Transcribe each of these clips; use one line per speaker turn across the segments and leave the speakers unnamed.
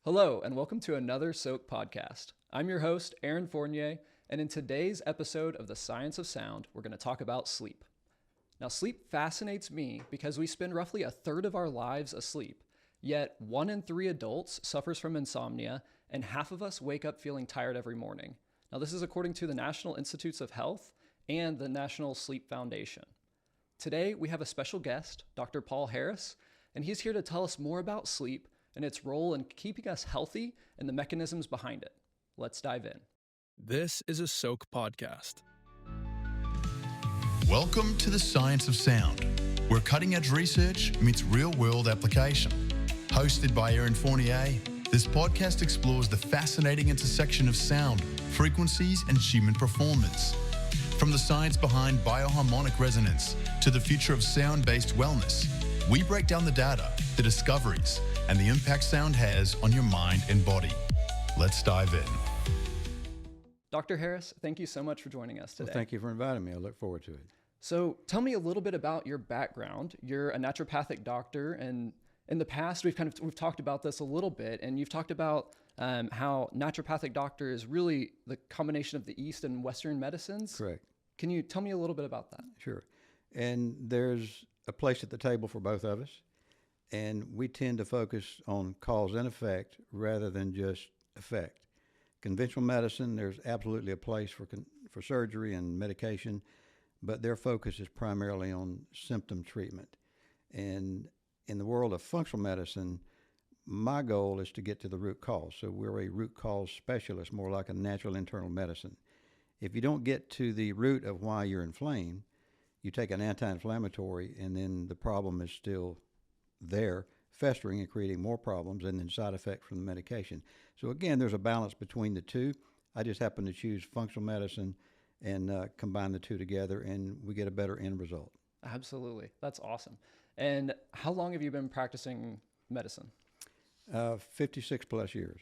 Hello, and welcome to another Soaak podcast. I'm your host, Aaron Fournier, and in today's episode of The Science of Sound, we're going to talk about sleep. Now, sleep fascinates me because we spend roughly a third of our lives asleep, yet 1 in 3 adults suffers from insomnia, and half of us wake up feeling tired every morning. Now, this is according to the National Institutes of Health and the National Sleep Foundation. Today, we have a special guest, Dr. Paul Harris, and he's here to tell us more about sleep and its role in keeping us healthy and the mechanisms behind it. Let's dive in.
This is a Soaak podcast.
Welcome to the Science of Sound, where cutting-edge research meets real-world application. Hosted by Aaron Fournier, this podcast explores the fascinating intersection of sound, frequencies, and human performance. From the science behind bioharmonic resonance to the future of sound-based wellness, we break down the data, the discoveries, and the impact sound has on your mind and body. Let's dive in.
Dr. Harris, thank you so much for joining us today.
Well, thank you for inviting me. I look forward to it.
So tell me a little bit about your background. You're a naturopathic doctor, and in the past, we've talked about this a little bit, and you've talked about how naturopathic doctor is really the combination of the East and Western medicines.
Correct.
Can you tell me a little bit about that?
Sure. And there's a place at the table for both of us, and we tend to focus on cause and effect rather than just effect. Conventional medicine, there's absolutely a place for surgery and medication, but their focus is primarily on symptom treatment. And in the world of functional medicine, my goal is to get to the root cause. So we're a root cause specialist, more like a natural internal medicine. If you don't get to the root of why you're inflamed, you take an anti-inflammatory and then the problem is still there, festering and creating more problems and then side effects from the medication. So again, there's a balance between the two. I just happen to choose functional medicine and combine the two together, and we get a better end result.
Absolutely. That's awesome. And how long have you been practicing medicine?
56 plus years.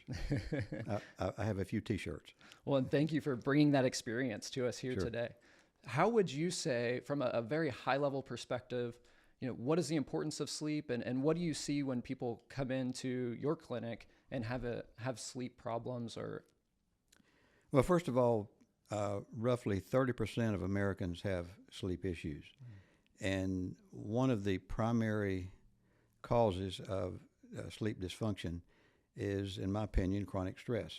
I have a few T-shirts.
Well, and thank you for bringing that experience to us here today. How would you say, from a very high level perspective, what is the importance of sleep, and what do you see when people come into your clinic and have sleep problems? Or
Well, first of all, roughly 30% of Americans have sleep issues. And one of the primary causes of sleep dysfunction is, in my opinion, chronic stress.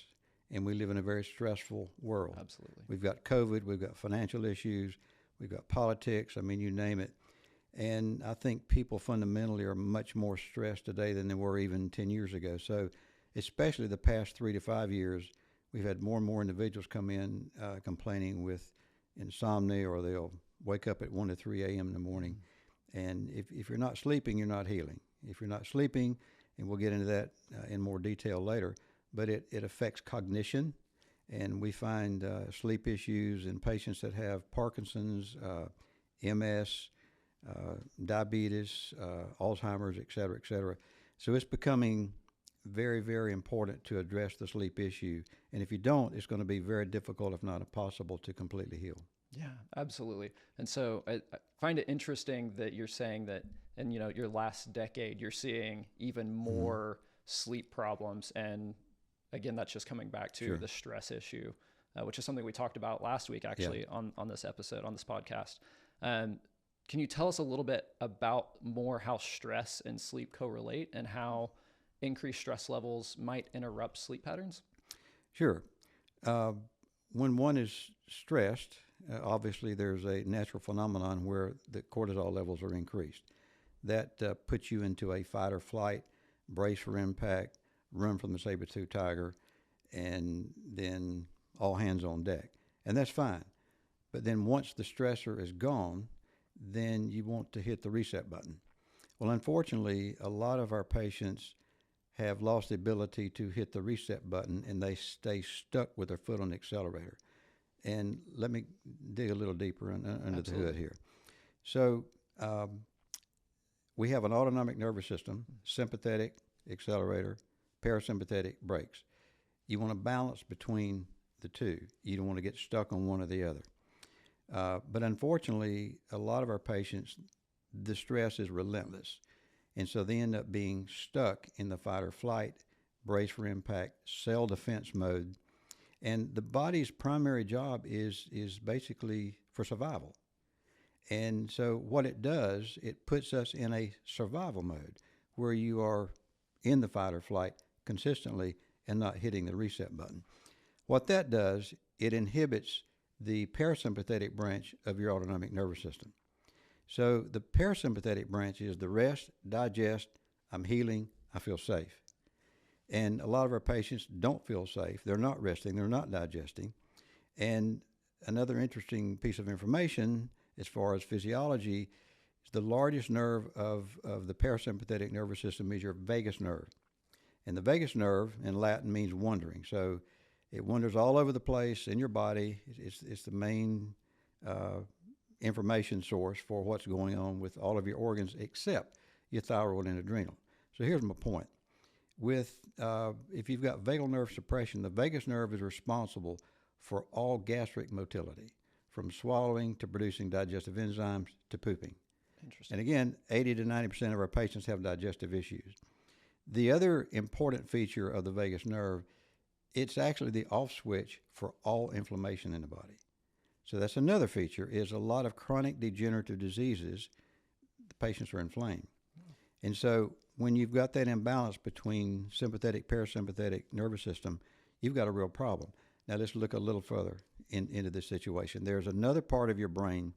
And we live in a very stressful world.
Absolutely.
We've got COVID, we've got financial issues, we've got politics, you name it. And I think people fundamentally are much more stressed today than they were even 10 years ago. So especially the past 3 to 5 years, we've had more and more individuals come in complaining with insomnia, or they'll wake up at 1 to 3 a.m. in the morning. And if you're not sleeping, you're not healing. If you're not sleeping, and we'll get into that in more detail later, but it affects cognition. And we find sleep issues in patients that have Parkinson's, MS, diabetes, Alzheimer's, et cetera, et cetera. So it's becoming very, very important to address the sleep issue. And if you don't, it's going to be very difficult, if not impossible, to completely heal.
Yeah, absolutely. And so I find it interesting that you're saying that in your last decade, you're seeing even more sleep problems. And again, that's just coming back to the stress issue, which is something we talked about last week, actually, on this episode, on this podcast. Can you tell us a little bit about more how stress and sleep correlate and how increased stress levels might interrupt sleep patterns?
Sure. When one is stressed, obviously there's a natural phenomenon where the cortisol levels are increased. That puts you into a fight or flight, brace for impact, run from the saber-toothed tiger, and then all hands on deck. And that's fine. But then once the stressor is gone, then you want to hit the reset button. Well, unfortunately, a lot of our patients have lost the ability to hit the reset button, and they stay stuck with their foot on the accelerator. And let me dig a little deeper under the hood here. So we have an autonomic nervous system, sympathetic, accelerator, parasympathetic, brakes. You want to balance between the two. You don't want to get stuck on one or the other. But unfortunately, a lot of our patients, the stress is relentless. And so they end up being stuck in the fight or flight brace for impact, cell defense mode. And the body's primary job is basically for survival. And so what it does, it puts us in a survival mode where you are in the fight or flight consistently and not hitting the reset button. What that does, it inhibits the parasympathetic branch of your autonomic nervous system. So the parasympathetic branch is the rest, digest, I'm healing, I feel safe. And a lot of our patients don't feel safe. They're not resting, they're not digesting. And another interesting piece of information as far as physiology is the largest nerve of the parasympathetic nervous system is your vagus nerve. And the vagus nerve in Latin means wandering. So it wanders all over the place in your body. It's the main information source for what's going on with all of your organs except your thyroid and adrenal. So here's my point. If you've got vagal nerve suppression, the vagus nerve is responsible for all gastric motility, from swallowing to producing digestive enzymes to pooping.
Interesting.
And again, 80 to 90% of our patients have digestive issues. The other important feature of the vagus nerve, it's actually the off switch for all inflammation in the body. So that's another feature, is a lot of chronic degenerative diseases, the patients are inflamed. And so when you've got that imbalance between sympathetic, parasympathetic nervous system, you've got a real problem. Now let's look a little further into this situation. There's another part of your brain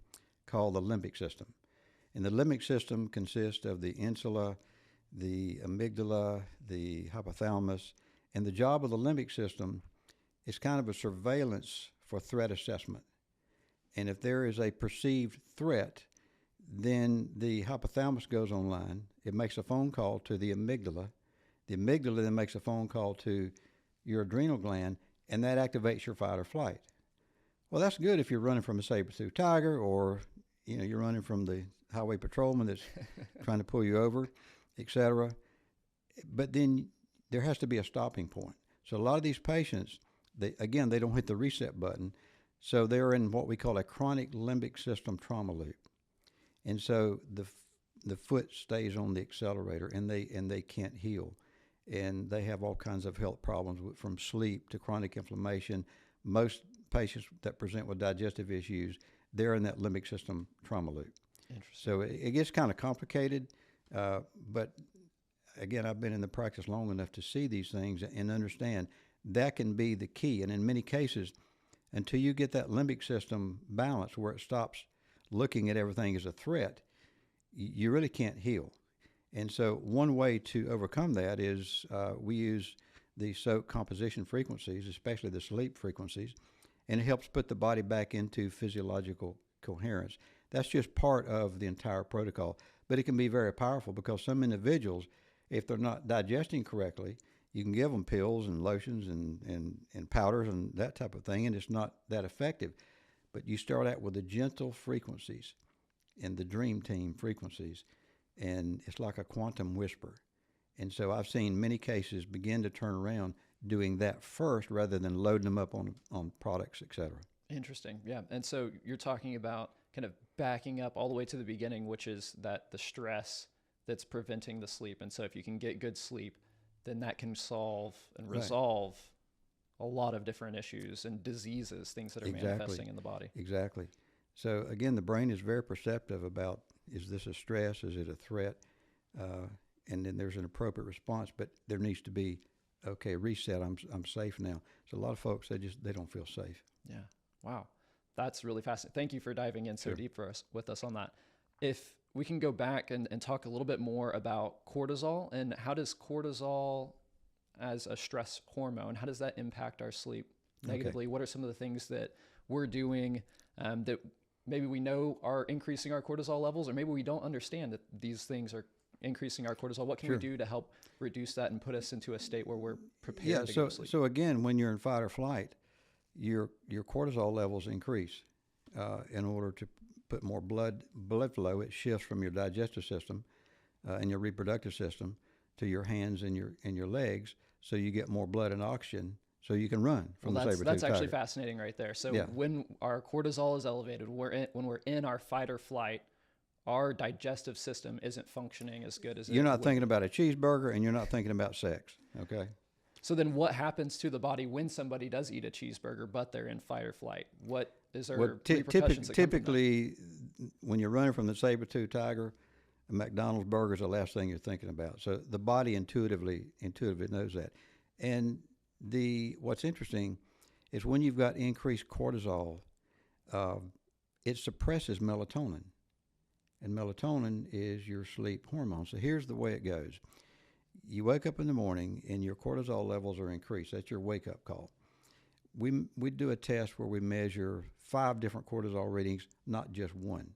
called the limbic system. And the limbic system consists of the insula, the amygdala, the hypothalamus, and the job of the limbic system is kind of a surveillance for threat assessment. And if there is a perceived threat, then the hypothalamus goes online. It makes a phone call to the amygdala. The amygdala then makes a phone call to your adrenal gland, and that activates your fight or flight. Well, that's good if you're running from a saber-toothed tiger, or you're running from the highway patrolman that's trying to pull you over, etc. But then there has to be a stopping point. So a lot of these patients, they don't hit the reset button, so they're in what we call a chronic limbic system trauma loop. And so the foot stays on the accelerator, and they can't heal. And they have all kinds of health problems from sleep to chronic inflammation. Most patients that present with digestive issues, they're in that limbic system trauma loop.
Interesting.
So it gets kind of complicated, but again, I've been in the practice long enough to see these things and understand that can be the key. And in many cases, until you get that limbic system balanced where it stops looking at everything as a threat, you really can't heal. And so one way to overcome that is we use the Soaak composition frequencies, especially the sleep frequencies, and it helps put the body back into physiological coherence. That's just part of the entire protocol, but it can be very powerful because some individuals, if they're not digesting correctly, you can give them pills and lotions and powders and that type of thing, and it's not that effective. But you start out with the gentle frequencies and the dream team frequencies, and it's like a quantum whisper. And so I've seen many cases begin to turn around doing that first rather than loading them up on products, et cetera.
Interesting. Yeah. And so you're talking about kind of backing up all the way to the beginning, which is that the stress that's preventing the sleep. And so if you can get good sleep, then that can solve and resolve a lot of different issues and diseases, things that are manifesting in the body.
Exactly. So again, the brain is very perceptive about, is this a stress? Is it a threat? And then there's an appropriate response, but there needs to be, okay, reset. I'm safe now. So a lot of folks, they don't feel safe.
Yeah. Wow. That's really fascinating. Thank you for diving in so deep with us on that. If we can go back and talk a little bit more about cortisol, and how does cortisol as a stress hormone, how does that impact our sleep negatively? Okay. What are some of the things that we're doing that maybe we know are increasing our cortisol levels, or maybe we don't understand that these things are increasing our cortisol? What can we do to help reduce that and put us into a state where we're prepared to go to sleep?
So again, when you're in fight or flight, your cortisol levels increase in order to put more blood flow. It shifts from your digestive system and your reproductive system to your hands and your legs, so you get more blood and oxygen, so you can run from the saber-toothed
That's actually
tiger.
fascinating right there. So when our cortisol is elevated, when we're in our fight or flight, our digestive system isn't functioning as good as
you're not thinking about a cheeseburger, and you're not thinking about sex. Okay.
So then what happens to the body when somebody does eat a cheeseburger, but they're in fight or flight? What is there repercussions that come from that?
Typically, when you're running from the saber-tooth tiger, a McDonald's burger is the last thing you're thinking about. So the body intuitively knows that. And what's interesting is when you've got increased cortisol, it suppresses melatonin. And melatonin is your sleep hormone. So here's the way it goes. You wake up in the morning and your cortisol levels are increased. That's your wake-up call. We do a test where we measure 5 different cortisol readings, not just one.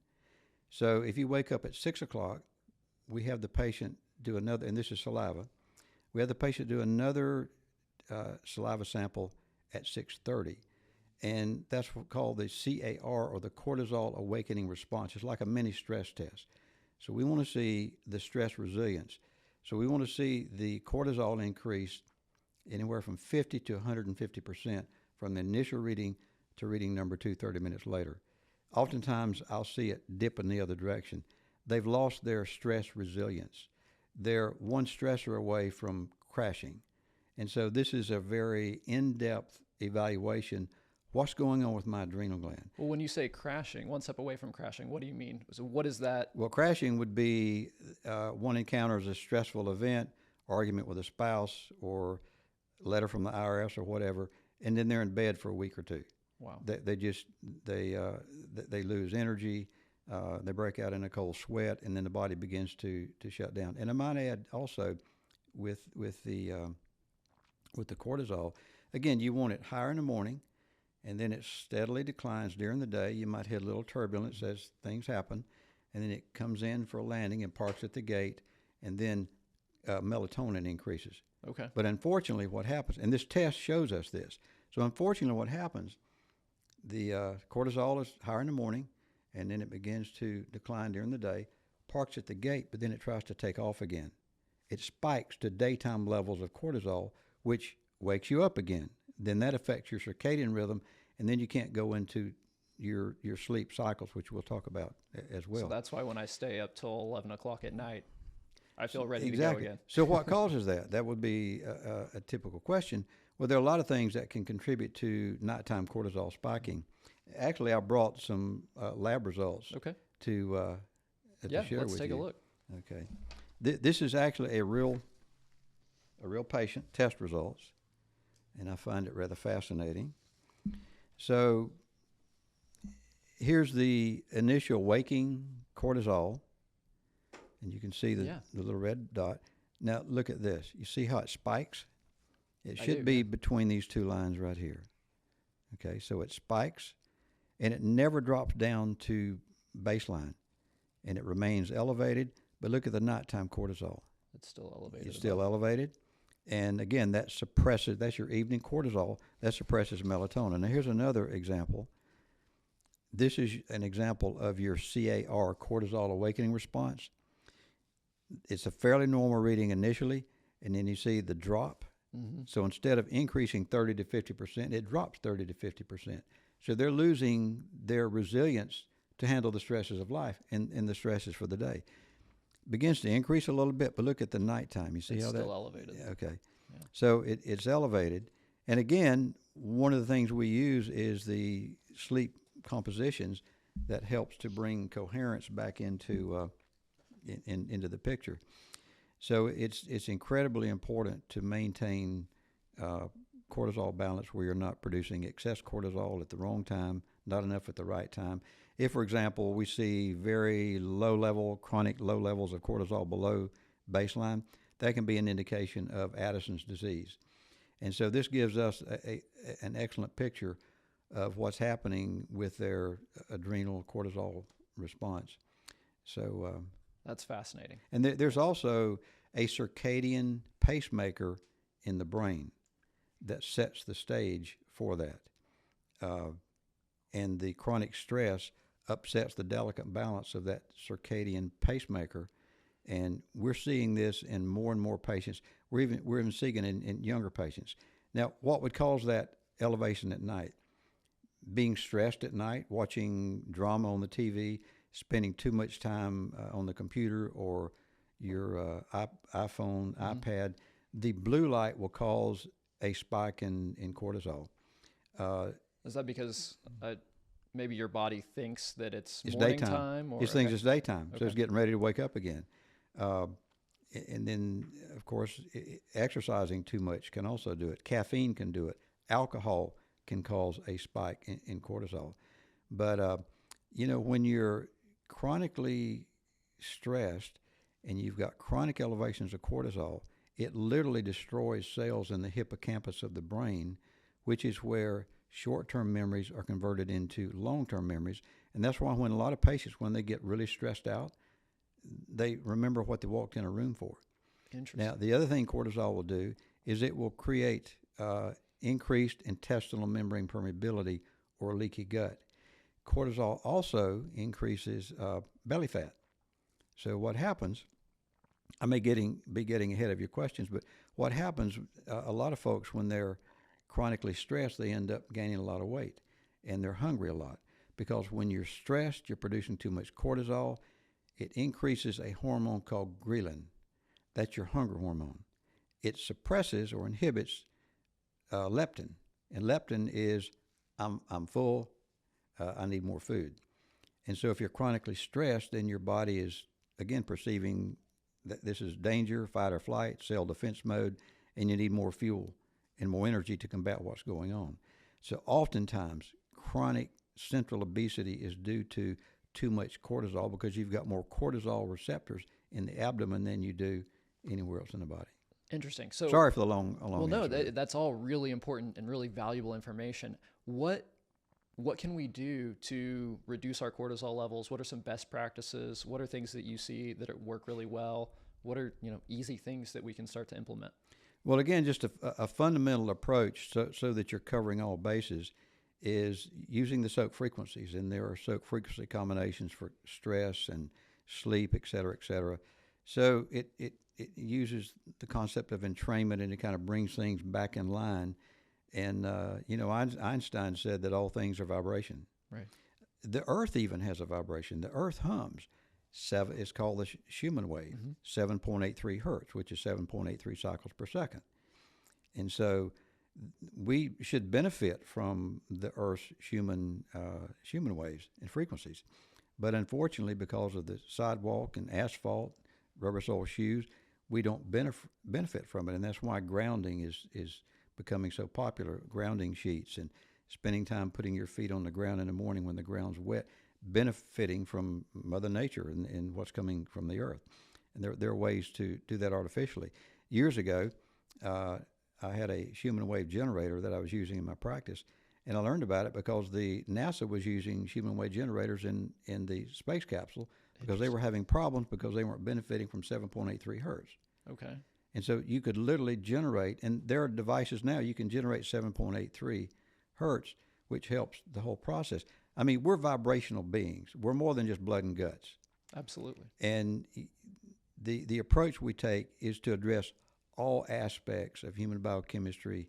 So if you wake up at 6 o'clock, we have the patient do another, and this is saliva. We have the patient do another saliva sample at 6:30. And that's what's called the CAR, or the cortisol awakening response. It's like a mini stress test. So we want to see the stress resilience. So we want to see the cortisol increase anywhere from 50 to 150% from the initial reading to reading number 2 30 minutes later. Oftentimes I'll see it dip in the other direction. They've lost their stress resilience. They're one stressor away from crashing. And so this is a very in-depth evaluation. What's going on with my adrenal gland?
Well, when you say crashing, one step away from crashing, what do you mean? So what is that?
Well, crashing would be one encounters a stressful event, argument with a spouse, or letter from the IRS or whatever, and then they're in bed for a week or two.
Wow.
They lose energy, they break out in a cold sweat, and then the body begins to shut down. And I might add also with the cortisol, again, you want it higher in the morning, and then it steadily declines during the day. You might hit a little turbulence as things happen, and then it comes in for a landing and parks at the gate, and then melatonin increases.
Okay.
But unfortunately what happens, and this test shows us this, so unfortunately what happens, the cortisol is higher in the morning, and then it begins to decline during the day, parks at the gate, but then it tries to take off again. It spikes to daytime levels of cortisol, which wakes you up again. Then that affects your circadian rhythm, and then you can't go into your sleep cycles, which we'll talk about as well.
So that's why when I stay up till 11 o'clock at night, I feel ready
Exactly.
to go again.
So what causes that? That would be a typical question. Well, there are a lot of things that can contribute to nighttime cortisol spiking. Actually, I brought some lab results
Okay.
to share with you.
Let's take a look.
Okay. This is actually a real patient, test results, and I find it rather fascinating. So here's the initial waking cortisol, and you can see the little red dot. Now look at this. You see how it spikes? It should be between these two lines right here. Okay, so it spikes, and it never drops down to baseline, and it remains elevated. But look at the nighttime cortisol.
It's still elevated.
It's still elevated. And again, that suppresses, that's your evening cortisol, that suppresses melatonin. Now here's another example. This is an example of your CAR, cortisol awakening response. It's a fairly normal reading initially, and then you see the drop.
Mm-hmm.
So instead of increasing 30 to 50%, it drops 30 to 50%. So they're losing their resilience to handle the stresses of life and the stresses for the day. Begins to increase a little bit, but look at the nighttime. You see
it's
how
still elevated.
Okay.
Yeah.
So it's elevated. And again, one of the things we use is the sleep compositions that helps to bring coherence back into into the picture. So it's incredibly important to maintain cortisol balance where you're not producing excess cortisol at the wrong time, not enough at the right time. If, for example, we see very chronic low levels of cortisol below baseline, that can be an indication of Addison's disease. And so this gives us an excellent picture of what's happening with their adrenal cortisol response. So
that's fascinating.
And there's also a circadian pacemaker in the brain that sets the stage for that. And the chronic stress upsets the delicate balance of that circadian pacemaker. And we're seeing this in more and more patients. We're even seeing it in younger patients. Now, what would cause that elevation at night? Being stressed at night, watching drama on the TV, spending too much time on the computer or your iPhone, iPad. The blue light will cause a spike in cortisol.
Is that because maybe your body thinks that it's morning
daytime.
time? Or,
It thinks it's daytime,
Okay.
so it's getting ready to wake up again. And then, of course, exercising too much can also do it. Caffeine can do it. Alcohol can cause a spike in cortisol. But, when you're chronically stressed and you've got chronic elevations of cortisol, it literally destroys cells in the hippocampus of the brain, which is where short-term memories are converted into long-term memories. And that's why when a lot of patients, when they get really stressed out, they remember what they walked in a room for.
Interesting.
Now, the other thing cortisol will do is it will create increased intestinal membrane permeability or leaky gut. Cortisol also increases belly fat. So what happens, I may be getting ahead of your questions, but what happens, a lot of folks, when they're chronically stressed, they end up gaining a lot of weight, and they're hungry a lot. Because when you're stressed, you're producing too much cortisol. It increases a hormone called ghrelin. That's your hunger hormone. It suppresses or inhibits leptin. And leptin is, I'm full, I need more food. And so if you're chronically stressed, then your body is, again, perceiving that this is danger, fight or flight, cell defense mode, and you need more fuel and more energy to combat what's going on. So oftentimes, chronic central obesity is due to too much cortisol because you've got more cortisol receptors in the abdomen than you do anywhere else in the body.
Interesting. So
sorry for the long
well, no,
answer.
that's all really important and really valuable information. What can we do to reduce our cortisol levels? What are some best practices? What are things that you see that work really well? What are easy things that we can start to implement?
Well, again, just a fundamental approach so that you're covering all bases is using the Soaak frequencies. And there are Soaak frequency combinations for stress and sleep, et cetera, et cetera. So it uses the concept of entrainment, and it kind of brings things back in line. And, Einstein said that all things are vibration.
Right.
The earth even has a vibration. The earth hums. It's called the Schumann wave, 7.83 hertz, which is 7.83 cycles per second. And so we should benefit from the earth's Schumann waves and frequencies. But unfortunately, because of the sidewalk and asphalt, rubber sole shoes, we don't benefit from it. And that's why grounding is becoming so popular, grounding sheets and spending time putting your feet on the ground in the morning when the ground's wet, benefiting from Mother Nature and what's coming from the earth. And there are ways to do that artificially. Years ago, I had a Schumann wave generator that I was using in my practice, and I learned about it because the NASA was using Schumann wave generators in the space capsule because they were having problems because they weren't benefiting from 7.83 hertz.
Okay.
And so you could literally generate, and there are devices now, you can generate 7.83 hertz, which helps the whole process. I mean, we're vibrational beings. We're more than just blood and guts.
Absolutely.
And the approach we take is to address all aspects of human biochemistry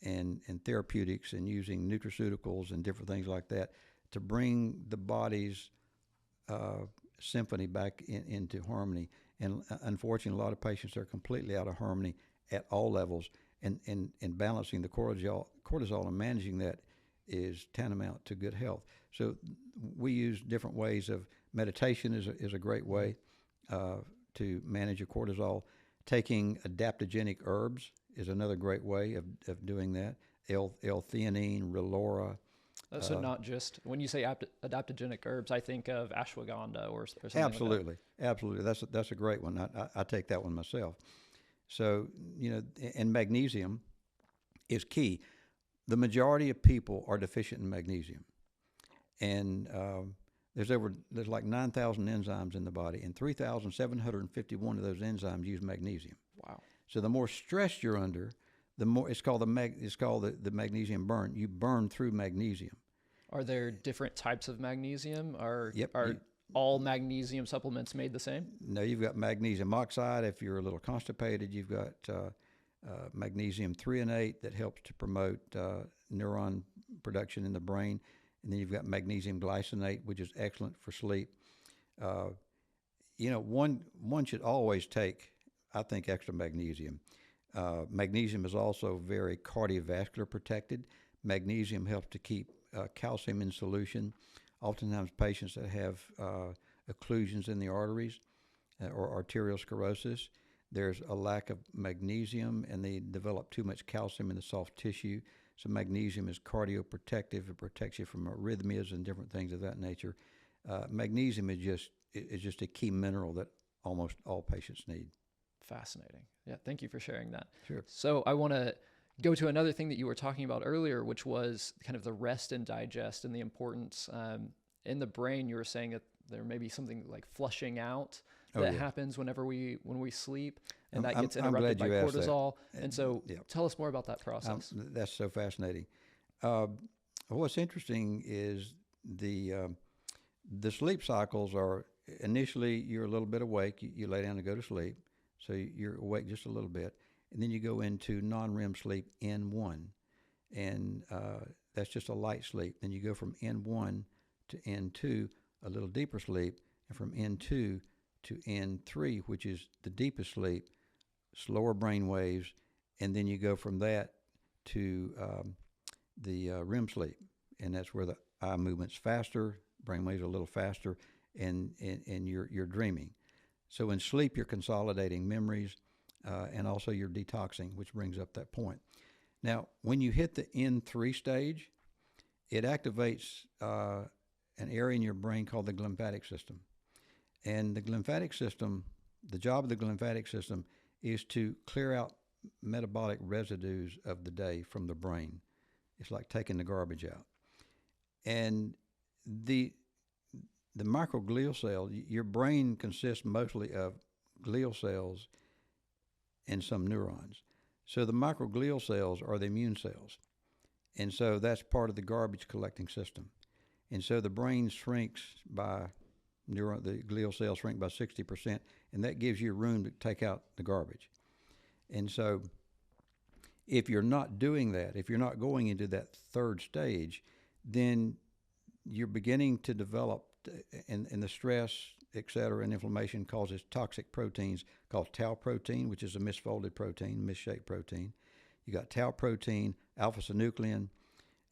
and therapeutics, and using nutraceuticals and different things like that to bring the body's symphony back into harmony. And unfortunately, a lot of patients are completely out of harmony at all levels, and balancing the cortisol and managing that is tantamount to good health. So we use different ways of meditation is a great way to manage your cortisol. Taking adaptogenic herbs is another great way of doing that. L-theanine, Relora.
So not just, when you say adaptogenic herbs, I think of ashwagandha or something
Absolutely,
like that.
absolutely. That's a great one. I take that one myself. So, and magnesium is key. The majority of people are deficient in magnesium. And there's like 9,000 enzymes in the body, and 3,751 of those enzymes use magnesium.
Wow.
So the more stress you're under, the more it's called the magnesium burn. You burn through magnesium.
Are there different types of magnesium? Are
Yep.
all magnesium supplements made the same?
No, you've got magnesium oxide if you're a little constipated. You've got magnesium threonate that helps to promote neuron production in the brain. And then you've got magnesium glycinate, which is excellent for sleep. One should always take, I think, extra magnesium. Magnesium is also very cardiovascular protected. Magnesium helps to keep calcium in solution. Oftentimes patients that have occlusions in the arteries or arterial sclerosis, there's a lack of magnesium and they develop too much calcium in the soft tissue. So magnesium is cardioprotective. It protects you from arrhythmias and different things of that nature. Magnesium is just a key mineral that almost all patients need.
Fascinating. Yeah, thank you for sharing that.
Sure.
So I want to go to another thing that you were talking about earlier, which was kind of the rest and digest and the importance in the brain. You were saying that there may be something like flushing out that happens when we sleep, and that gets interrupted by cortisol. And so tell us more about that process.
That's so fascinating. What's interesting is the sleep cycles are initially you're a little bit awake. You lay down to go to sleep, so you're awake just a little bit, and then you go into non-REM sleep N1, and that's just a light sleep. Then you go from N1 to N2, a little deeper sleep, and from N2 to N3, which is the deepest sleep, slower brain waves, and then you go from that to the REM sleep, and that's where the eye movement's faster, brain waves a little faster, and you're dreaming. So in sleep, you're consolidating memories, and also you're detoxing, which brings up that point. Now, when you hit the N3 stage, it activates an area in your brain called the glymphatic system. And the glymphatic system, the job of the glymphatic system is to clear out metabolic residues of the day from the brain. It's like taking the garbage out. And the microglial cells, your brain consists mostly of glial cells and some neurons. So the microglial cells are the immune cells. And so that's part of the garbage collecting system. And so the brain shrinks by the glial cells shrink by 60%, and that gives you room to take out the garbage. And so if you're not doing that, if you're not going into that third stage, then you're beginning to develop, and the stress, et cetera, and inflammation causes toxic proteins called tau protein, which is a misfolded protein, misshaped protein. You got tau protein, alpha-synuclein,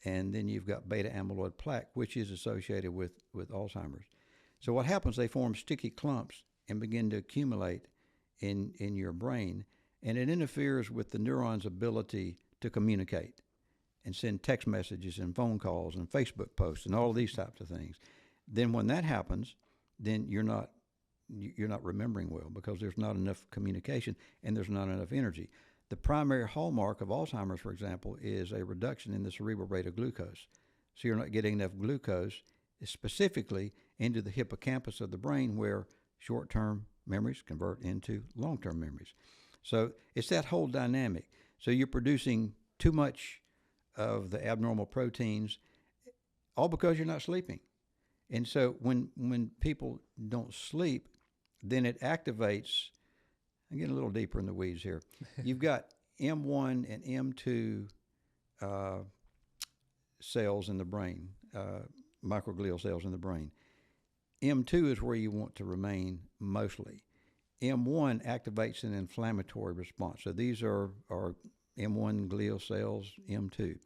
and then you've got beta amyloid plaque, which is associated with Alzheimer's. So what happens, they form sticky clumps and begin to accumulate in your brain, and it interferes with the neuron's ability to communicate and send text messages and phone calls and Facebook posts and all of these types of things. Then when that happens, then you're not remembering well because there's not enough communication and there's not enough energy. The primary hallmark of Alzheimer's, for example, is a reduction in the cerebral rate of glucose. So you're not getting enough glucose specifically into the hippocampus of the brain where short-term memories convert into long-term memories. So it's that whole dynamic. So you're producing too much of the abnormal proteins, all because you're not sleeping. And so when people don't sleep, then it activates, I'm getting a little deeper in the weeds here. You've got M1 and M2 cells in the brain, microglial cells in the brain. M2 is where you want to remain mostly. M1 activates an inflammatory response. So these are M1 glial cells, M2.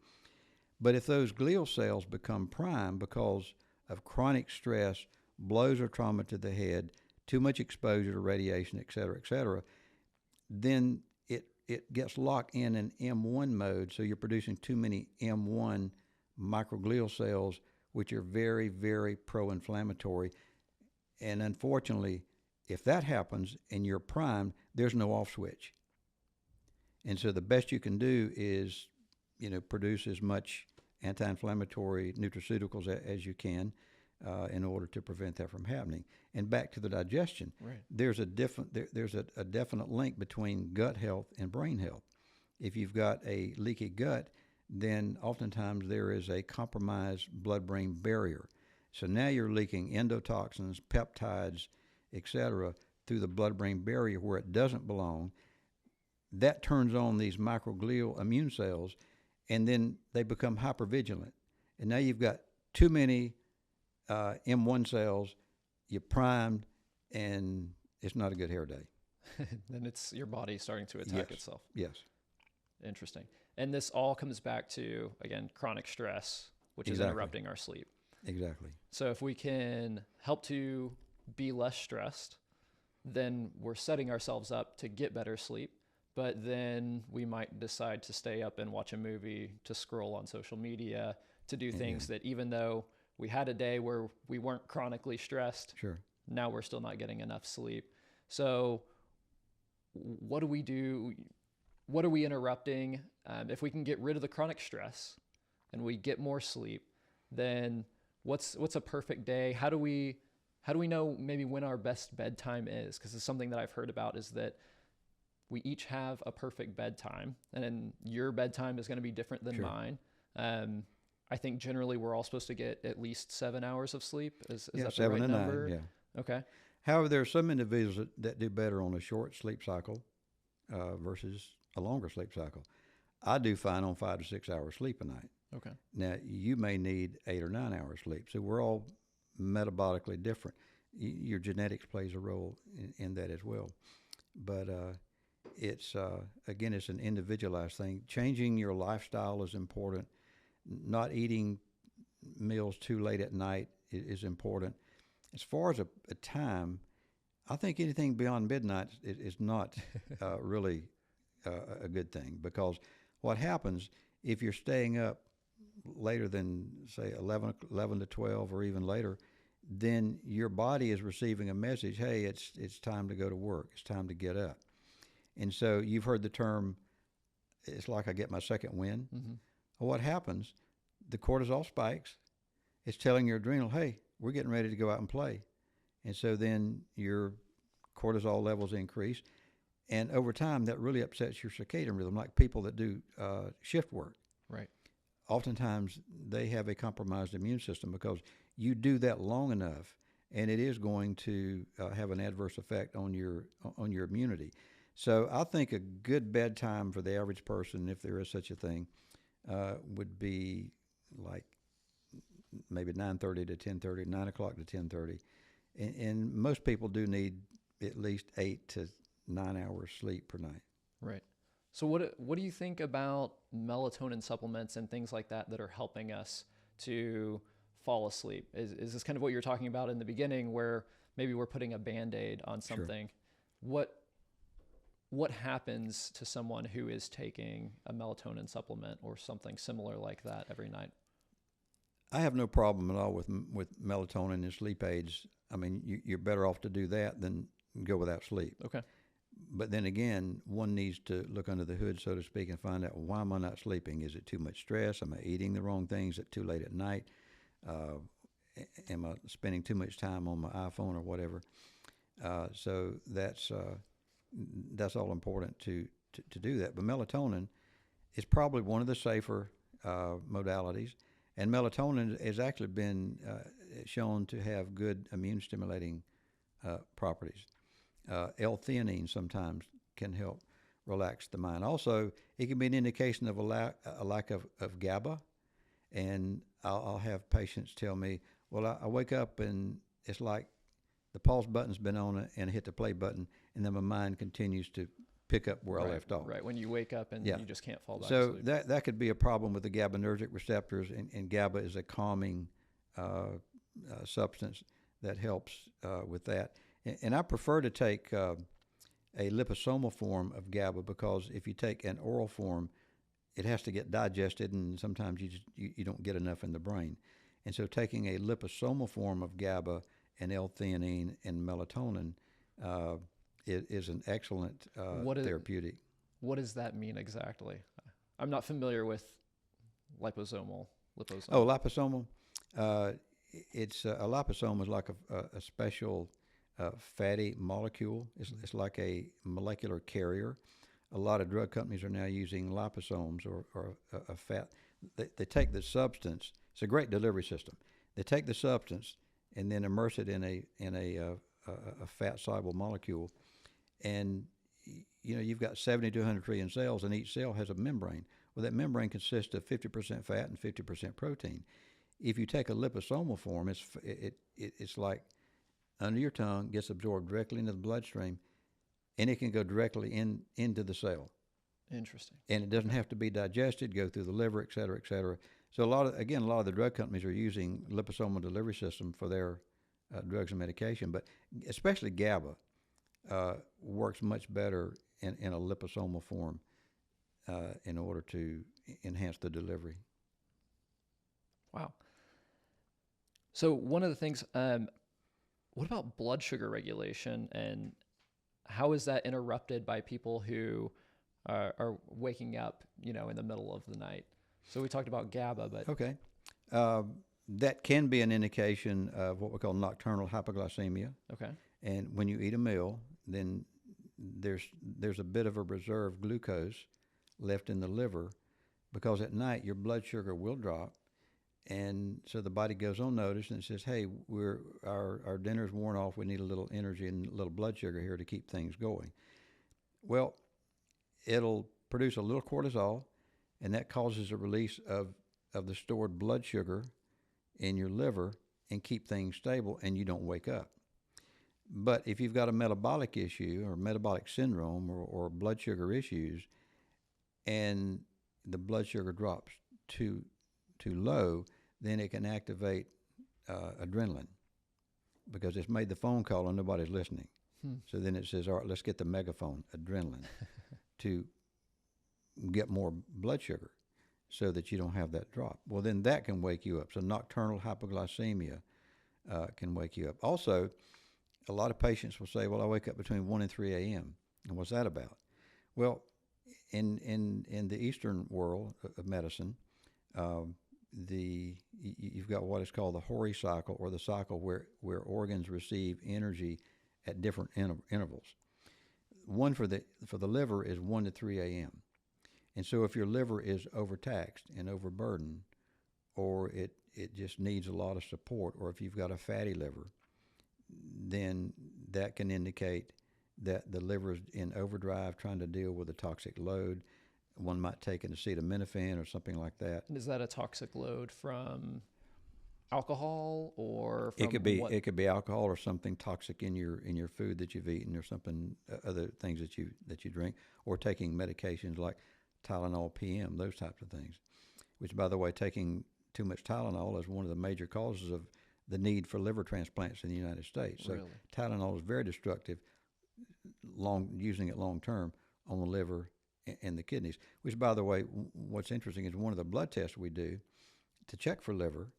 But if those glial cells become primed because of chronic stress, blows or trauma to the head, too much exposure to radiation, et cetera, then it gets locked in an M1 mode, so you're producing too many M1 microglial cells, which are very, very pro-inflammatory. And unfortunately, if that happens and you're primed, there's no off switch. And so the best you can do is, produce as much anti-inflammatory nutraceuticals as you can in order to prevent that from happening. And back to the digestion,
right.
There's a definite link between gut health and brain health. If you've got a leaky gut, then oftentimes there is a compromised blood-brain barrier. So now you're leaking endotoxins, peptides, et cetera, through the blood-brain barrier where it doesn't belong. That turns on these microglial immune cells, and then they become hypervigilant. And now you've got too many M1 cells, you're primed, and it's not a good hair day.
then it's your body starting to attack itself.
Yes.
Interesting. And this all comes back to, again, chronic stress, which is interrupting our sleep.
Exactly.
So if we can help to be less stressed, then we're setting ourselves up to get better sleep. But then we might decide to stay up and watch a movie, to scroll on social media, to do things that even though we had a day where we weren't chronically stressed, now we're still not getting enough sleep. So what do we do? What are we interrupting? If we can get rid of the chronic stress and we get more sleep, then what's a perfect day? How do we know maybe when our best bedtime is? Because it's something that I've heard about is that we each have a perfect bedtime, and then your bedtime is going to be different than mine. I think generally we're all supposed to get at least 7 hours of sleep. Is that the
7
right
to
number?
9, yeah.
Okay.
However, there are some individuals that do better on a short sleep cycle versus a longer sleep cycle. I do fine on 5 to 6 hours sleep a night.
Okay.
Now, you may need 8 or 9 hours sleep. So we're all metabolically different. Your genetics plays a role in that as well. But it's, again, it's an individualized thing. Changing your lifestyle is important. Not eating meals too late at night is important. As far as a time, I think anything beyond midnight is not really a good thing, because what happens if you're staying up later than, say, 11 to 12 or even later, then your body is receiving a message, hey, it's time to go to work. It's time to get up. And so you've heard the term, it's like I get my second wind.
Mm-hmm.
Well, what happens? The cortisol spikes. It's telling your adrenal, hey, we're getting ready to go out and play. And so then your cortisol levels increase. And over time, that really upsets your circadian rhythm, like people that do shift work.
Right.
Oftentimes, they have a compromised immune system because you do that long enough, and it is going to have an adverse effect on your immunity. So I think a good bedtime for the average person, if there is such a thing, would be like maybe 9:30 to 10:30, 9 o'clock to 10:30. And most people do need at least 8 to 9 hours sleep per night.
Right. So what do you think about melatonin supplements and things like that are helping us to fall asleep? Is this kind of what you're talking about in the beginning, where maybe we're putting a Band-Aid on something? Sure. What happens to someone who is taking a melatonin supplement or something similar like that every night?
I have no problem at all with melatonin and sleep aids. I mean, you're better off to do that than go without sleep.
Okay.
But then again, one needs to look under the hood, so to speak, and find out, why am I not sleeping? Is it too much stress? Am I eating the wrong things? Is it too late at night? Am I spending too much time on my iPhone or whatever? So that's all important to do that. But melatonin is probably one of the safer modalities. And melatonin has actually been shown to have good immune stimulating properties. L-theanine sometimes can help relax the mind. Also, it can be an indication of a lack of GABA. And I'll have patients tell me, well, I wake up and it's like the pause button's been on and I hit the play button, and then my mind continues to pick up where I left off.
Right, when you wake up and you just can't fall back
so
to sleep.
that could be a problem with the GABAergic receptors, and GABA is a calming substance that helps with that. And I prefer to take a liposomal form of GABA, because if you take an oral form, it has to get digested, and sometimes you don't get enough in the brain. And so taking a liposomal form of GABA and L-theanine and melatonin is an excellent therapeutic.
What does that mean exactly? I'm not familiar with liposomal.
Oh, liposomal. It's a liposome is like a special fatty molecule. It's like a molecular carrier. A lot of drug companies are now using liposomes or a fat. They take the substance. It's a great delivery system. They take the substance and then immerse it in a fat soluble molecule, and you've got 70 to 100 trillion cells, and each cell has a membrane. Well, that membrane consists of 50% fat and 50% protein. If you take a liposomal form, it's like under your tongue, gets absorbed directly into the bloodstream, and it can go directly into the cell.
Interesting.
And it doesn't have to be digested, go through the liver, et cetera, et cetera. So a lot of the drug companies are using liposomal delivery system for their drugs and medication, but especially GABA works much better in a liposomal form in order to enhance the delivery.
Wow. So one of the things, what about blood sugar regulation, and how is that interrupted by people who are waking up, in the middle of the night? So we talked about GABA, but
Okay. That can be an indication of what we call nocturnal hypoglycemia.
okay.
And when you eat a meal, then there's a bit of a reserve glucose left in the liver, because at night your blood sugar will drop, and so the body goes on notice and says, "Hey, our dinner's worn off. We need a little energy and a little blood sugar here to keep things going." Well, it'll produce a little cortisol, and that causes a release of the stored blood sugar in your liver and keep things stable, and you don't wake up. But if you've got a metabolic issue or metabolic syndrome or blood sugar issues, and the blood sugar drops too low, then it can activate adrenaline, because it's made the phone call and nobody's listening. So then it says, all right, let's get the megaphone, adrenaline, to get more blood sugar so that you don't have that drop. Well, then that can wake you up. So nocturnal hypoglycemia can wake you up. Also, a lot of patients will say, well, I wake up between 1 and 3 a.m. And what's that about? Well, in the Eastern world of medicine, you've got what is called the Hori cycle, or the cycle where organs receive energy at different intervals. One for the liver is 1 to 3 a.m. And so if your liver is overtaxed and overburdened, or it just needs a lot of support, or if you've got a fatty liver, then that can indicate that the liver is in overdrive trying to deal with a toxic load. One might take an acetaminophen or something like that.
And is that a toxic load from alcohol, or from
It could be alcohol, or something toxic in your food that you've eaten, or something other things that you drink, or taking medications like Tylenol PM, those types of things. Which, by the way, taking too much Tylenol is one of the major causes of the need for liver transplants in the United States. So
Really?
Tylenol is very destructive, using it long term on the liver and the kidneys. Which, by the way, what's interesting is one of the blood tests we do to check for liver.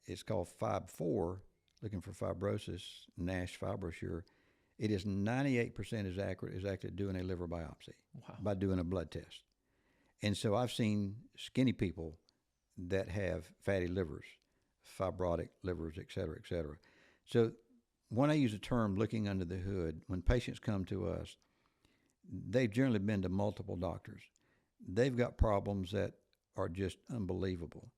It's called FIB4, looking for fibrosis, NASH fibrosure. It is 98% as accurate as actually doing a liver biopsy.
Wow.
By doing a blood test. And so I've seen skinny people that have fatty livers, fibrotic livers, et cetera, et cetera. So when I use the term looking under the hood, when patients come to us, they've generally been to multiple doctors. They've got problems that are just unbelievable.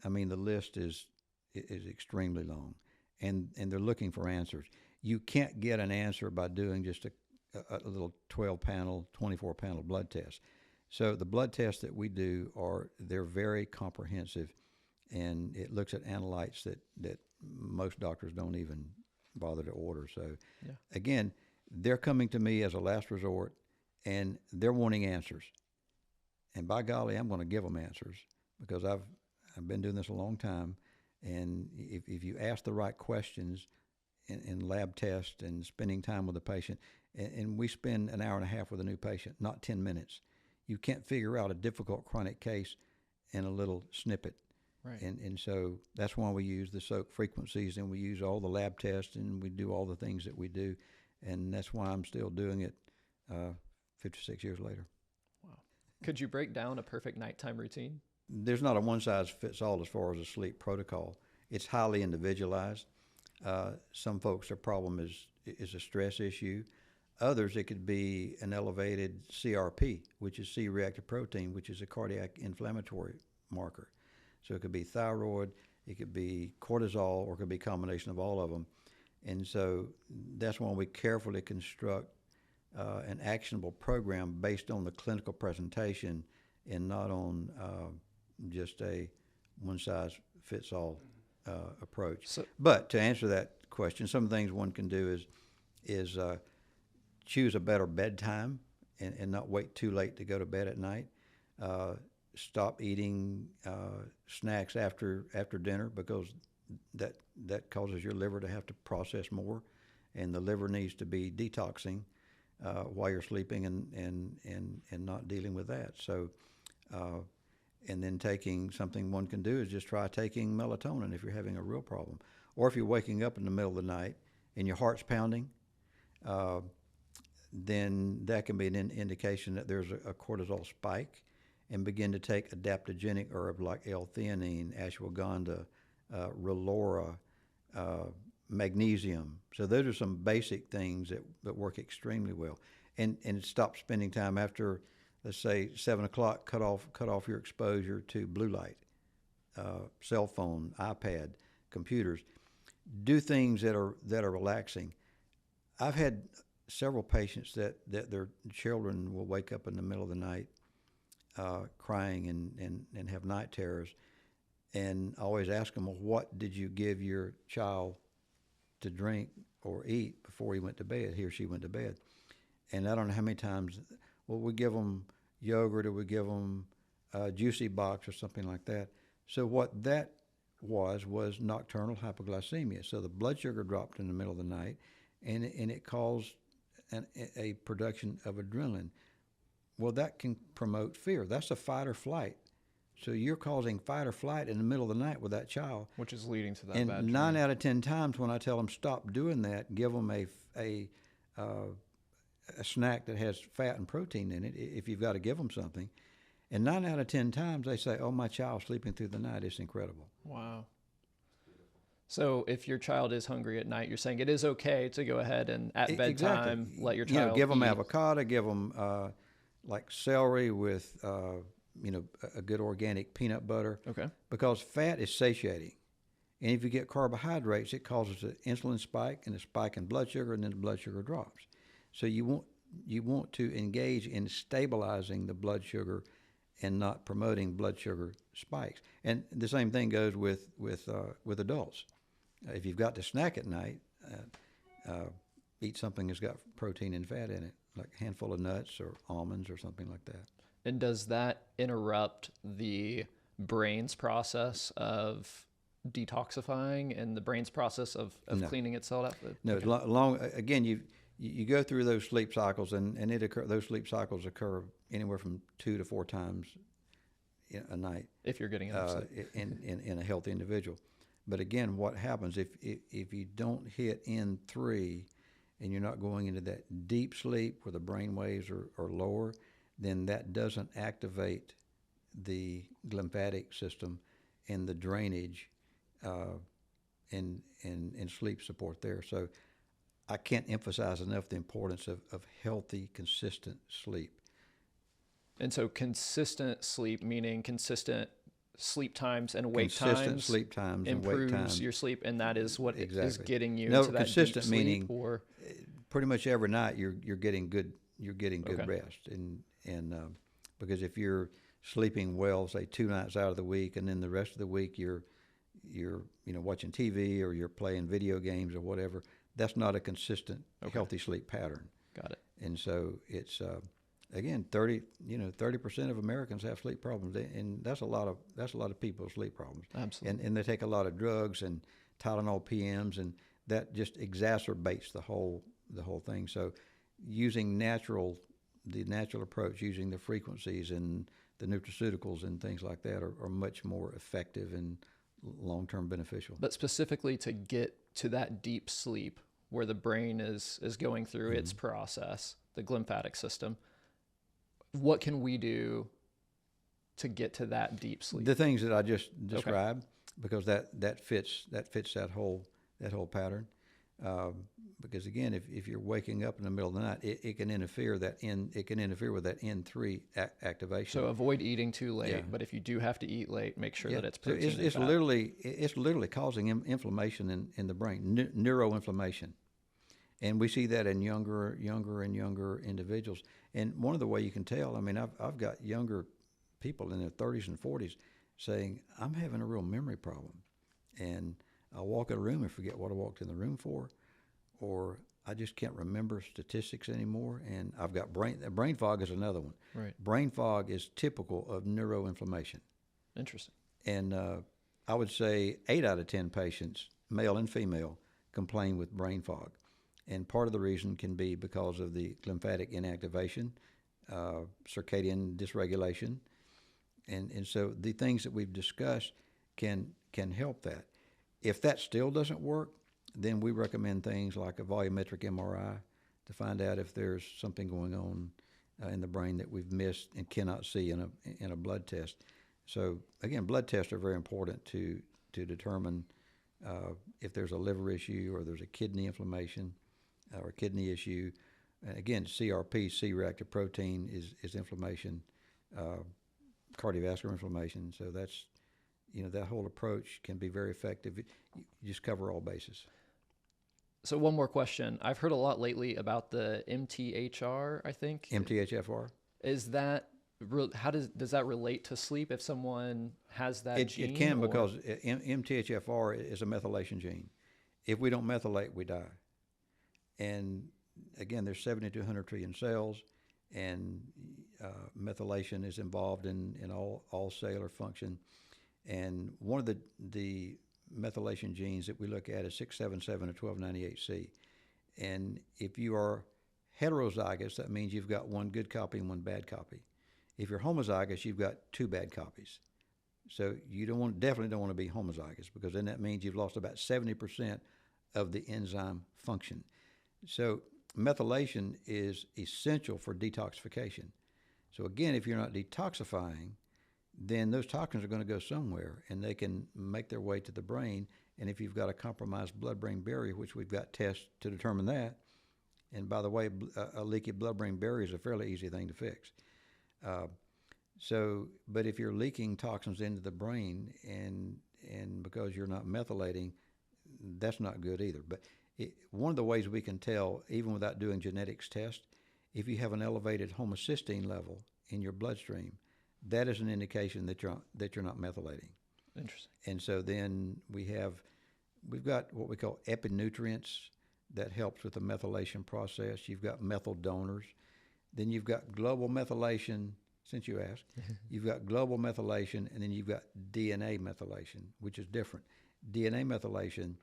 I mean, the list is extremely long, and they're looking for answers. You can't get an answer by doing just a little 12-panel, 24-panel blood test. So the blood tests that we do they're very comprehensive, and it looks at analytes that most doctors don't even bother to order. So again, they're coming to me as a last resort, and they're wanting answers. And by golly, I'm going to give them answers, because I've been doing this a long time. And if you ask the right questions in lab tests and spending time with the patient, and we spend an hour and a half with a new patient, not 10 minutes. You can't figure out a difficult chronic case in a little snippet.
Right.
And so that's why we use the Soaak frequencies, and we use all the lab tests, and we do all the things that we do. And that's why I'm still doing it 56 years later.
Wow. Could you break down a perfect nighttime routine?
There's not a one-size-fits-all as far as a sleep protocol. It's highly individualized. Some folks, their problem is a stress issue. Others, it could be an elevated CRP, which is C-reactive protein, which is a cardiac inflammatory marker. So it could be thyroid, it could be cortisol, or it could be a combination of all of them. And so that's why we carefully construct an actionable program based on the clinical presentation, and not on just a one-size-fits-all approach. But to answer that question, some things one can do is choose a better bedtime and not wait too late to go to bed at night. Stop eating snacks after dinner, because that causes your liver to have to process more, and the liver needs to be detoxing while you're sleeping and not dealing with that. So, and then taking something one can do is just try taking melatonin if you're having a real problem, or if you're waking up in the middle of the night and your heart's pounding. Then that can be an indication that there's a cortisol spike, and begin to take adaptogenic herbs like L-theanine, ashwagandha, relora, magnesium. So those are some basic things that work extremely well. And stop spending time after, let's say, 7 o'clock. Cut off your exposure to blue light, cell phone, iPad, computers. Do things that are relaxing. I've had several patients that their children will wake up in the middle of the night crying and have night terrors, and I always ask them, well, what did you give your child to drink or eat before he or she went to bed? And I don't know how many times, well, we give them yogurt, or we give them a juicy box or something like that. So what that was nocturnal hypoglycemia. So the blood sugar dropped in the middle of the night, and it caused a production of adrenaline. Well, that can promote fear. That's a fight or flight. So you're causing fight or flight in the middle of the night with that child,
which is leading to that
and
bad
9
dream.
out of 10 times when I tell them stop doing that, give them a snack that has fat and protein in it, if you've got to give them something. And 9 out of 10 times they say, oh, my child's sleeping through the night. It's incredible.
Wow. So if your child is hungry at night, you're saying it is okay to go ahead and at bedtime let your child
give them
eat.
avocado, give them like celery with a good organic peanut butter.
Okay.
Because fat is satiating, and if you get carbohydrates, it causes an insulin spike and a spike in blood sugar, and then the blood sugar drops. So you want to engage in stabilizing the blood sugar and not promoting blood sugar spikes. And the same thing goes with adults. If you've got to snack at night, eat something that's got protein and fat in it, like a handful of nuts or almonds or something like that.
And does that interrupt the brain's process of detoxifying and the brain's process of
No.
cleaning itself up?
No, okay. Again, you go through those sleep cycles, and those sleep cycles occur anywhere from 2 to 4 times a night.
If you're getting enough sleep.
in a healthy individual. But again, what happens if you don't hit N3 and you're not going into that deep sleep where the brain waves are lower, then that doesn't activate the glymphatic system and the drainage and sleep support there. So I can't emphasize enough the importance of healthy, consistent sleep.
And so consistent sleep, meaning consistent sleep times and wake
consistent
times,
sleep times and wake
improves
times.
your sleep, and that is what
Exactly.
is getting you
No,
into that
consistent
deep sleep,
meaning
or
pretty much every night you're getting good
Okay.
rest, and because if you're sleeping well, say 2 nights out of the week, and then the rest of the week you're watching TV or you're playing video games or whatever, that's not a consistent healthy sleep pattern.
Got it.
And so it's again 30% of Americans have sleep problems, and that's a lot of people with sleep problems.
Absolutely.
And they take a lot of drugs and Tylenol PMs, and that just exacerbates the whole thing. So using the natural approach, using the frequencies and the nutraceuticals and things like that are much more effective and long-term beneficial.
But specifically to get to that deep sleep where the brain is going through its process, the glymphatic system, what can we do to get to that deep sleep?
The things that I just described, because that fits that whole pattern. Because again, if you're waking up in the middle of the night, it can interfere with that N3 activation.
So avoid eating too late.
Yeah.
But if you do have to eat late, make sure that it's
So
protein. and
it's
fat.
literally causing inflammation in the brain, neuroinflammation, and we see that in younger and younger individuals. And one of the way you can tell, I mean, I've got younger people in their 30s and 40s saying, I'm having a real memory problem, and I'll walk in a room and forget what I walked in the room for, or I just can't remember statistics anymore, and I've got brain fog is another one.
Right.
Brain fog is typical of neuroinflammation.
Interesting.
And I would say 8 out of 10 patients, male and female, complain with brain fog. And part of the reason can be because of the glymphatic inactivation, circadian dysregulation. And so the things that we've discussed can help that. If that still doesn't work, then we recommend things like a volumetric MRI to find out if there's something going on in the brain that we've missed and cannot see in a blood test. So again, blood tests are very important to determine if there's a liver issue or there's a kidney inflammation or a kidney issue. And again, CRP, C-reactive protein, is inflammation, cardiovascular inflammation. So that's, that whole approach can be very effective. You just cover all bases.
So one more question. I've heard a lot lately about the MTHR, I think.
MTHFR?
Is that, how does that relate to sleep if someone has that gene?
It can, because MTHFR is a methylation gene. If we don't methylate, we die. And again, there's 7,200 trillion cells, and methylation is involved in all cellular function. And one of the methylation genes that we look at is 677 or 1298C. And if you are heterozygous, that means you've got one good copy and one bad copy. If you're homozygous, you've got 2 bad copies. So you definitely don't want to be homozygous, because then that means you've lost about 70% of the enzyme function. So methylation is essential for detoxification. So again, if you're not detoxifying, then those toxins are going to go somewhere, and they can make their way to the brain. And if you've got a compromised blood-brain barrier, which we've got tests to determine that, and by the way, a leaky blood-brain barrier is a fairly easy thing to fix. But if you're leaking toxins into the brain, and because you're not methylating, that's not good either. But one of the ways we can tell, even without doing genetics tests, if you have an elevated homocysteine level in your bloodstream, that is an indication that you're not methylating.
Interesting.
And so then we've got what we call epinutrients that helps with the methylation process. You've got methyl donors. Then you've got global methylation, since you asked. You've got global methylation, and then you've got DNA methylation, which is different. DNA methylation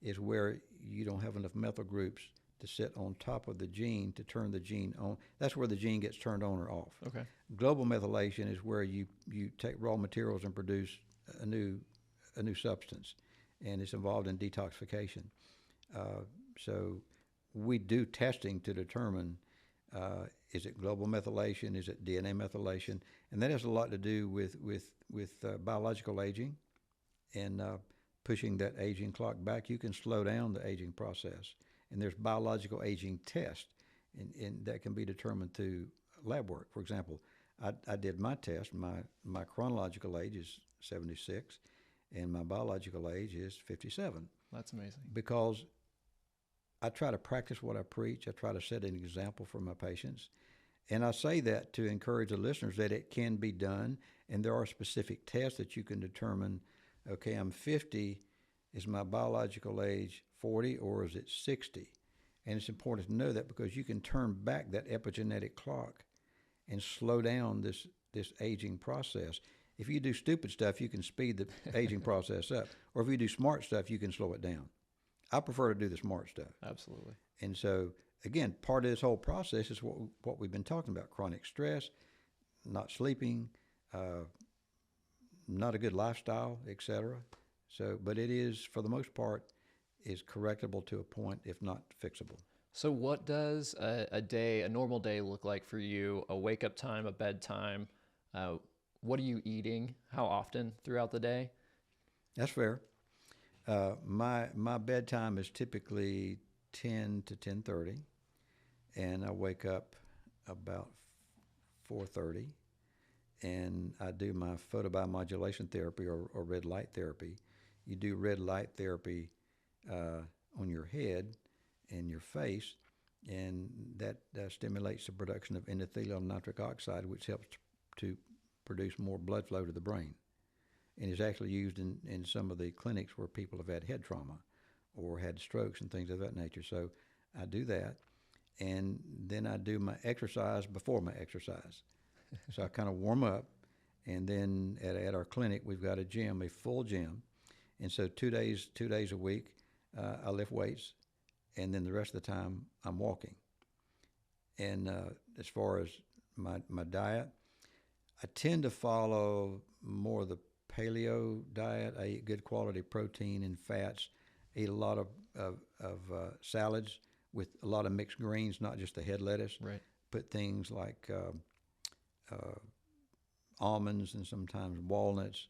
is where you don't have enough methyl groups to sit on top of the gene to turn the gene on. That's where the gene gets turned on or off.
Okay.
Global methylation is where you take raw materials and produce a new substance, and it's involved in detoxification. So we do testing to determine, is it global methylation, is it DNA methylation, and that has a lot to do with biological aging and pushing that aging clock back. You can slow down the aging process. And there's biological aging tests, and that can be determined through lab work. For example, I did my test. My chronological age is 76, and my biological age is 57.
That's amazing.
Because I try to practice what I preach. I try to set an example for my patients. And I say that to encourage the listeners that it can be done, and there are specific tests that you can determine, okay, I'm 50, is my biological age 40 or is it 60? And it's important to know that, because you can turn back that epigenetic clock and slow down this aging process. If you do stupid stuff, you can speed the aging process up. Or if you do smart stuff, you can slow it down. I prefer to do the smart stuff.
Absolutely.
And so, again, part of this whole process is what we've been talking about: chronic stress, not sleeping, not a good lifestyle, etc. So, but it is, for the most part, is correctable to a point, if not fixable.
So what does a normal day look like for you? A wake-up time, a bedtime? What are you eating? How often throughout the day?
That's fair. My bedtime is typically 10 to 10:30, and I wake up about 4:30, and I do my photobiomodulation therapy or red light therapy. You do red light therapy on your head and your face, and that stimulates the production of endothelial nitric oxide, which helps to produce more blood flow to the brain. And is actually used in some of the clinics where people have had head trauma or had strokes and things of that nature. So I do that, and then I do my exercise before my exercise. So I kind of warm up, and then at our clinic we've got a gym, a full gym, and so 2 days a week I lift weights, and then the rest of the time I'm walking. And as far as my diet, I tend to follow more of the paleo diet. I eat good quality protein and fats. Eat a lot of salads with a lot of mixed greens, not just the head lettuce.
Right.
Put things like almonds and sometimes walnuts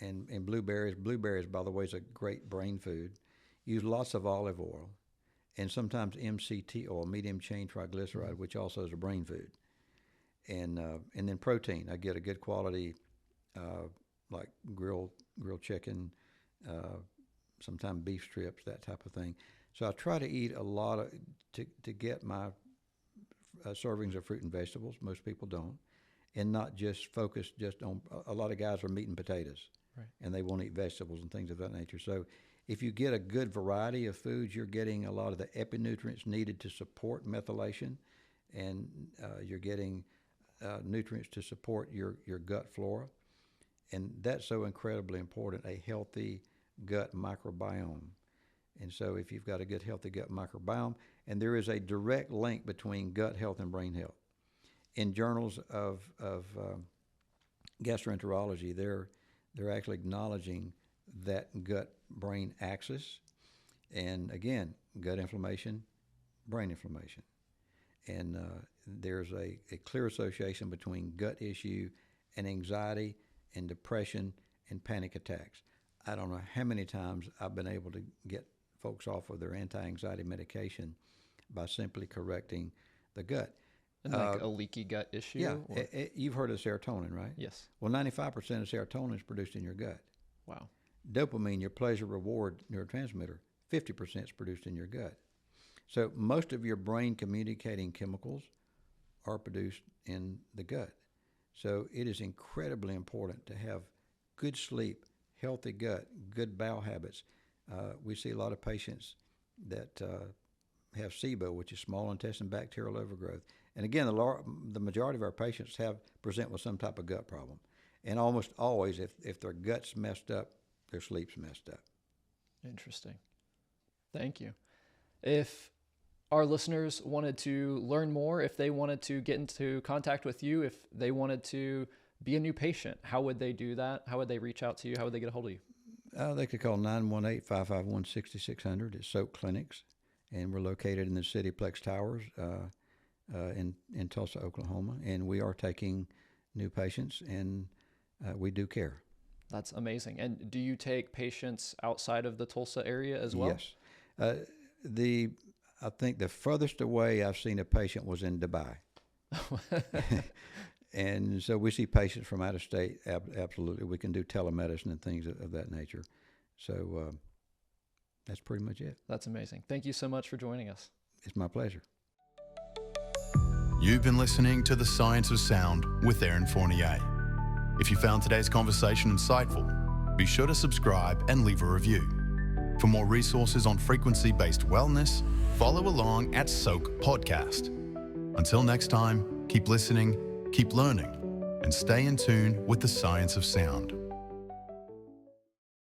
and blueberries. Blueberries, by the way, is a great brain food. Use lots of olive oil and sometimes MCT oil, medium chain triglyceride, which also is a brain food. And then protein. I get a good quality like grilled chicken, sometimes beef strips, that type of thing. So I try to eat a lot to get my servings of fruit and vegetables. Most people don't, and not just focus just on. A lot of guys are meat and potatoes,
right,
and they won't eat vegetables and things of that nature. So if you get a good variety of foods, you're getting a lot of the epinutrients needed to support methylation, and you're getting nutrients to support your gut flora. And that's so incredibly important, a healthy gut microbiome. And so if you've got a good, healthy gut microbiome, and there is a direct link between gut health and brain health. In journals of gastroenterology, they're actually acknowledging that gut-brain axis. And again, gut inflammation, brain inflammation. And there's a clear association between gut issue and anxiety and depression and panic attacks. I don't know how many times I've been able to get folks off of their anti-anxiety medication by simply correcting the gut.
And like a leaky gut issue?
Yeah. You've heard of serotonin, right?
Yes.
Well, 95% of serotonin is produced in your gut.
Wow.
Dopamine, your pleasure reward neurotransmitter, 50% is produced in your gut. So most of your brain communicating chemicals are produced in the gut. So it is incredibly important to have good sleep, healthy gut, good bowel habits. We see a lot of patients that have SIBO, which is small intestine bacterial overgrowth. And again, the majority of our patients present with some type of gut problem. And almost always, if their gut's messed up, their sleep's messed up.
Interesting. Thank you. If our listeners wanted to learn more, if they wanted to get into contact with you, if they wanted to be a new patient, how would they do that? How would they reach out to you? How would they get a hold of you?
They could call 918-551-6600 at Soaak Clinics, and we're located in the Cityplex Towers in Tulsa, Oklahoma, and we are taking new patients, and we do care.
That's amazing. And do you take patients outside of the Tulsa area as well?
Yes. I think the furthest away I've seen a patient was in Dubai. And so we see patients from out of state, absolutely. We can do telemedicine and things of that nature. So that's pretty much it.
That's amazing. Thank you so much for joining us.
It's my pleasure.
You've been listening to The Science of Sound with Aaron Fournier. If you found today's conversation insightful, be sure to subscribe and leave a review. For more resources on frequency-based wellness, follow along at Soaak Podcast. Until next time, keep listening, keep learning, and stay in tune with the science of sound.